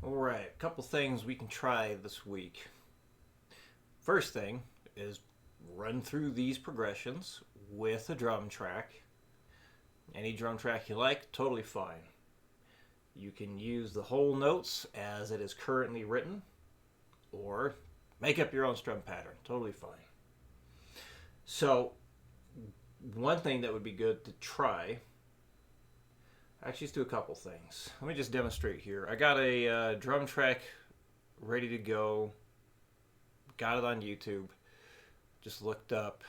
Alright, a couple things we can try this week. First thing is run through these progressions with a drum track. Any drum track you like, totally fine. You can use the whole notes as it is currently written, or make up your own strum pattern, totally fine. So, one thing that would be good to try, actually, let's do a couple things. Let me just demonstrate here. I got a drum track ready to go. Got it on YouTube. Just looked up.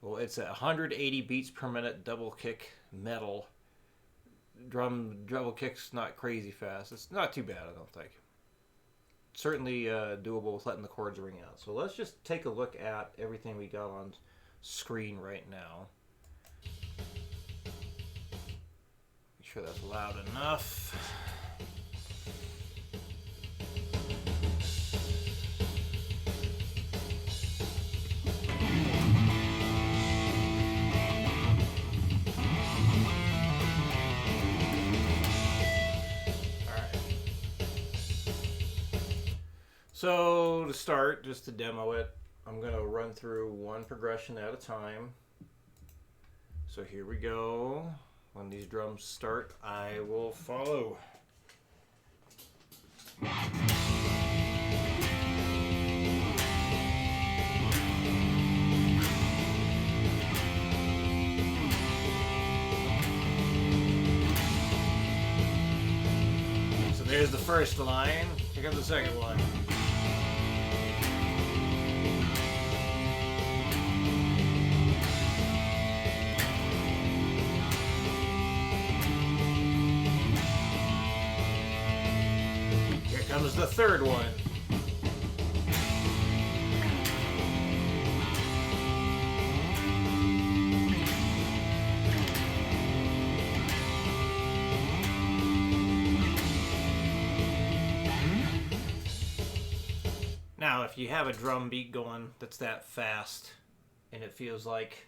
Well, it's a 180 beats per minute double kick metal. Drum double kick's not crazy fast. It's not too bad, I don't think. Certainly doable with letting the chords ring out. So let's just take a look at everything we got on screen right now. Make sure that's loud enough. So to start, just to demo it, I'm going to run through one progression at a time. So here we go. When these drums start, I will follow. So there's the first line. Here comes the second one. Comes the third one. Now, if you have a drum beat going that's that fast and it feels like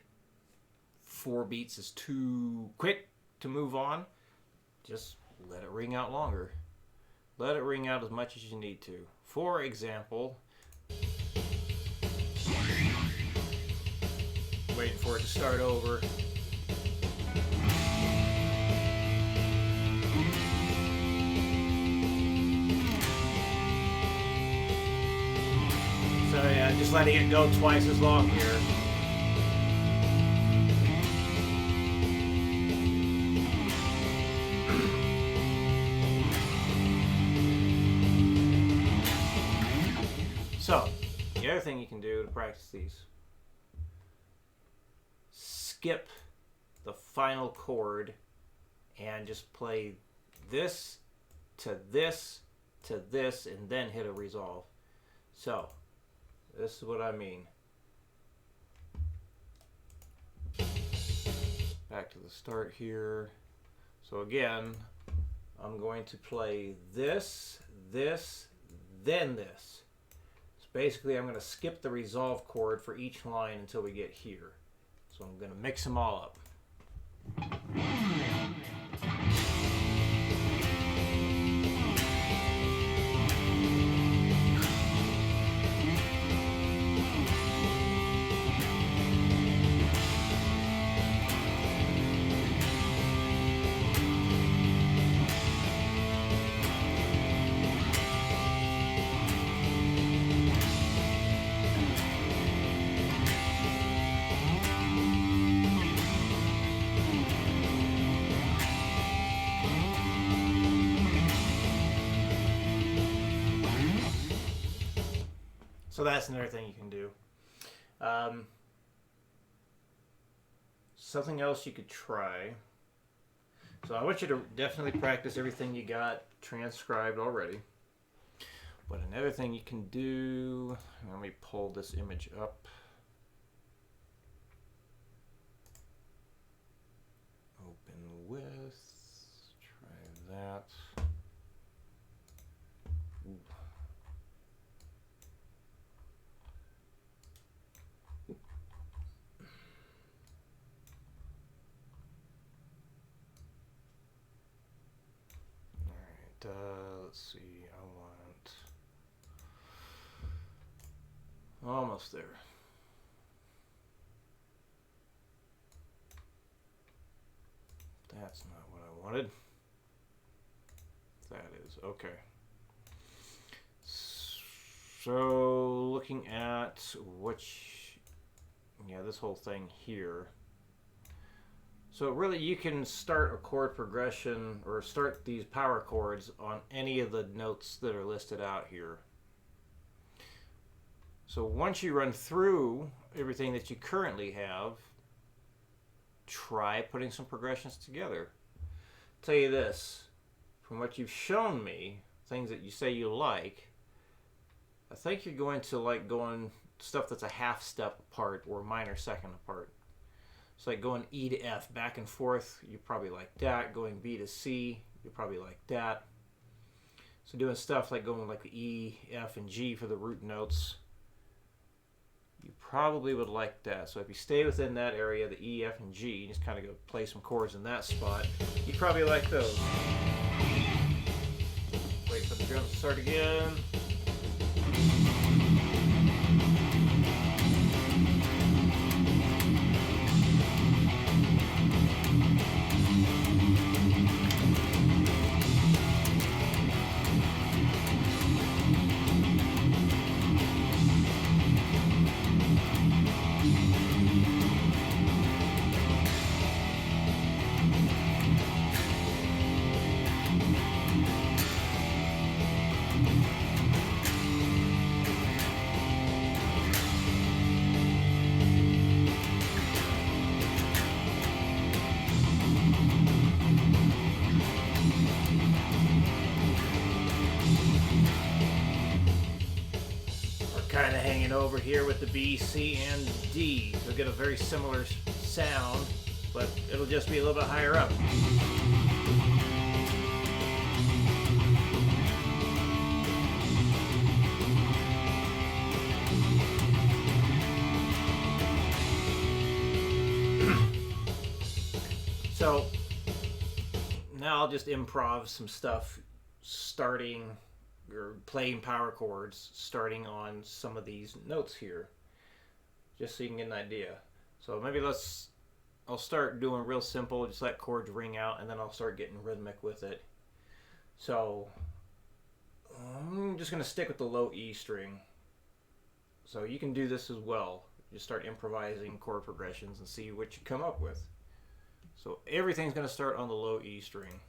4 beats is too quick to move on, just let it ring out longer. Let it ring out as much as you need to. For example, waiting for it to start over. So yeah, just letting it go twice as long here. So, the other thing you can do to practice these, skip the final chord and just play this to this to this and then hit a resolve. So, this is what I mean. Back to the start here. So again, I'm going to play this, this, then this. Basically, I'm going to skip the resolve chord for each line until we get here. So I'm going to mix them all up. So that's another thing you can do. Something else you could try. So I want you to definitely practice everything you got transcribed already. But another thing you can do, let me pull this image up. Open with, try that. Ooh. let's see, I want almost there. That's not what I wanted. That is okay. So looking at this whole thing here. So really you can start a chord progression or start these power chords on any of the notes that are listed out here. So once you run through everything that you currently have, try putting some progressions together. I'll tell you this, from what you've shown me, things that you say you like, I think you're going to like going stuff that's a half step apart or a minor second apart. So like going E to F back and forth, you probably like that. Going B to C, you probably like that. So doing stuff like going like the E, F, and G for the root notes, you probably would like that. So if you stay within that area, the E, F, and G, you just kind of go play some chords in that spot, you probably like those. Wait for the drums to start again. Kind of hanging over here with the B, C, and D. You'll get a very similar sound, but it'll just be a little bit higher up. So now I'll just improv some stuff starting or playing power chords starting on some of these notes here, just so you can get an idea. So maybe I'll start doing real simple, just let chords ring out, and then I'll start getting rhythmic with it. So I'm just going to stick with the low E string. So you can do this as well. Just start improvising chord progressions and see what you come up with. So everything's going to start on the low E string.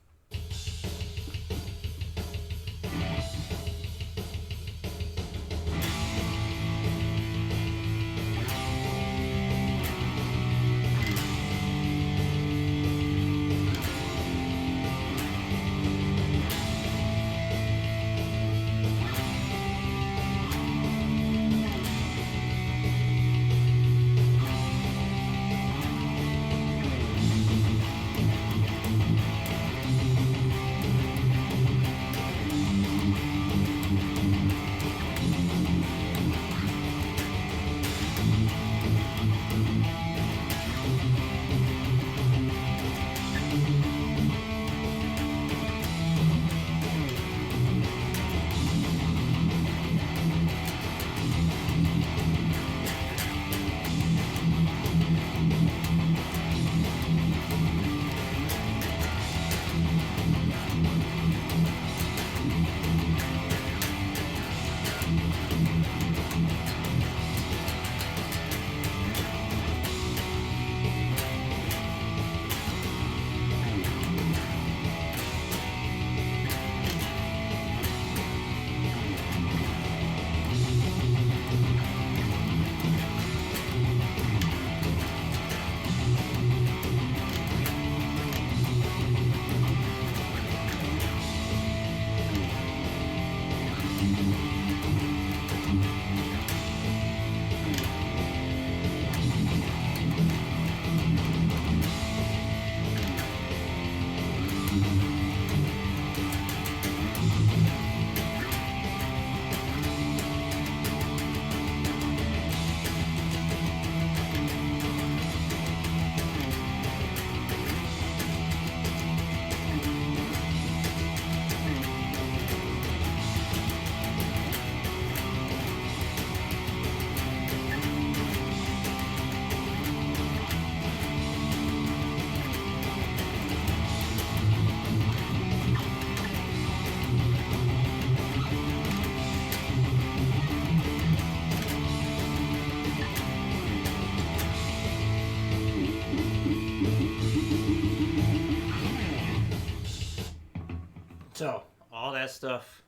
All that stuff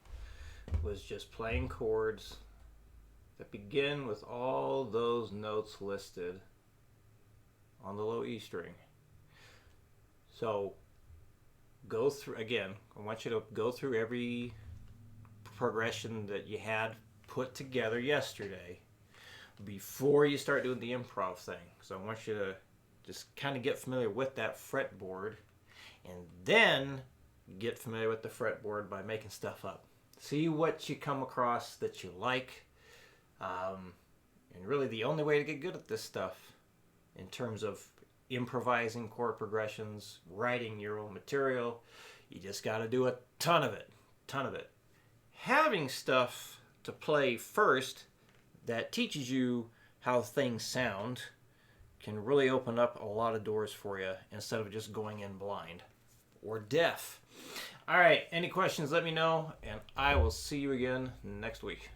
was just playing chords that begin with all those notes listed on the low E string. So go through again. I want you to go through every progression that you had put together yesterday before you start doing the improv thing. So I want you to just kind of get familiar with that fretboard, and then get familiar with the fretboard by making stuff up. See what you come across that you like. And really the only way to get good at this stuff in terms of improvising chord progressions, writing your own material, you just got to do a ton of it. Having stuff to play first that teaches you how things sound can really open up a lot of doors for you instead of just going in blind or deaf. All right, any questions, let me know, and I will see you again next week.